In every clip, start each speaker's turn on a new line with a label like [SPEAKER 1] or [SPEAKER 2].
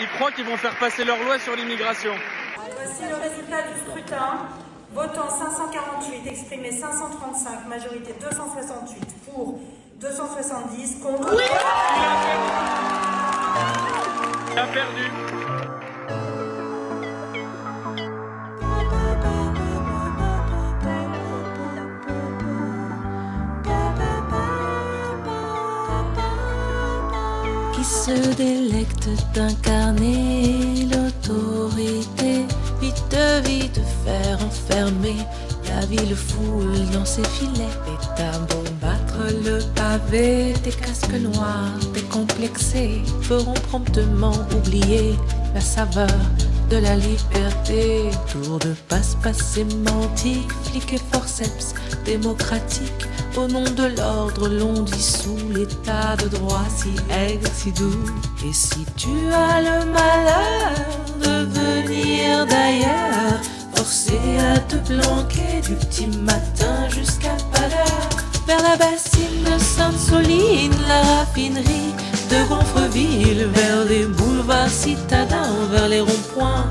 [SPEAKER 1] ils croient qu'ils vont faire passer leur loi sur l'immigration.
[SPEAKER 2] Voici le résultat du scrutin. Votant 548, exprimé 535, majorité 268, pour 270, contre...
[SPEAKER 1] Oui, il a perdu.
[SPEAKER 3] Qui se délecte d'incarner l'autorité, vite faire enfermer la ville foule dans ses filets. Et t'as beau battre le pavé, tes casques noirs décomplexés feront promptement oublier la saveur de la liberté. Tour de passe-passe sémantique, flic et forceps démocratique. Au nom de l'ordre, l'on dissout l'état de droit si aigre, si doux. Et si tu as le malheur de venir d'ailleurs, forcé à te planquer du petit matin jusqu'à pas d'heure, vers la bassine de Sainte-Soline, la raffinerie de Gonfreville, vers les boulevards citadins, vers les ronds-points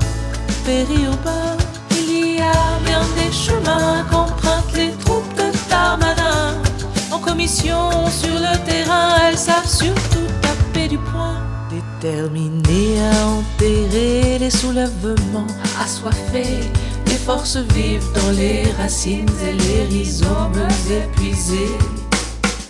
[SPEAKER 3] périurbains, il y a bien des chemins qu'empruntent les troupes de Darmanin. En commission sur le terrain, elles savent surtout taper du poing. Déterminées à enterrer les soulèvements assoiffés, les forces vives dans les racines et les rhizomes épuisés.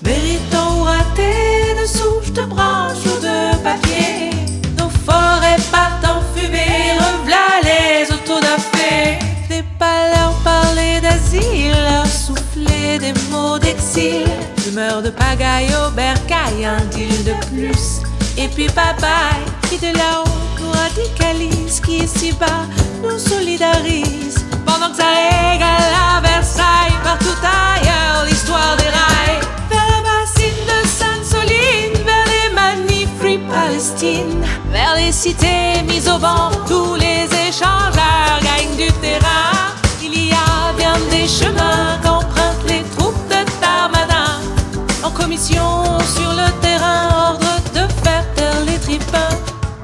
[SPEAKER 3] Méritant ou ratés de souches, de branches ou de papier, nos forêts partent en fumée, rev'là les autodafés. N'est pas leur parler d'asile, leur souffler des mots d'exil. Humeur de pagaille au bercail, un deal de plus, et puis bye bye. Qui de là-haut nous radicalise, qui ici-bas nous solidarise, pendant que ça régale à Versailles, partout ailleurs l'histoire des rails. Vers la bassine de Sainte-Soline, vers les manifs Free Palestine, vers les cités mises au banc, tous les échangeurs gagnent du terrain. Il y a bien des chemins qu'empruntent les troupes de Darmanin. En commission sur le terrain, ordre de faire taire les tribuns.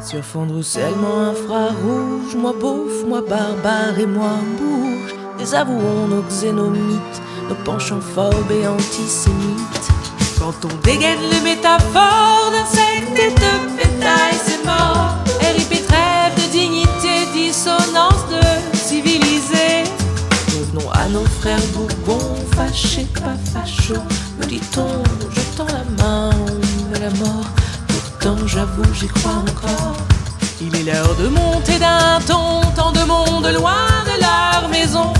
[SPEAKER 3] Sur fond de ruissellement infrarouge, moi beauf, moi barbare et moi bourge, désavouons nos xénomythes, nos penchants phobes et antisémites. Quand on dégaine les métaphores d'insectes et de bétail, c'est mort. RIP trêve de dignité, dissonance de civilisé. Revenons à nos frères Bourbons, fâchés, pas fachos, me dit-on, jetant la main, on met la mort. Pourtant j'avoue, j'y crois encore. Il est l'heure de monter d'un ton, tant de monde loin de leur maison.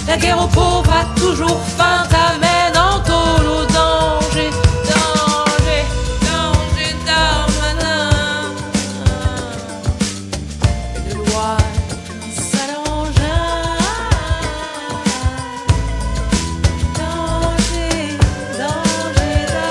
[SPEAKER 3] La guerre aux pauvres a toujours faim, t'amène en tôle au danger. Danger, danger, Darmanin. Et de loi qui s'allonge. Danger, danger, Darmanin.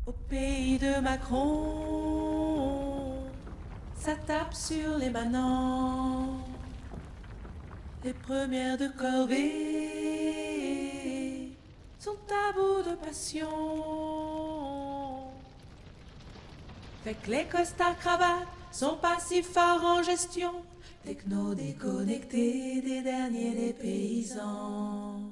[SPEAKER 3] Au pays de Macron, ça tape sur les manants. Les premières de corvée sont à bout de passion. Fait que les costards cravates sont pas si forts en gestion. Techno déconnectés des derniers des paysans.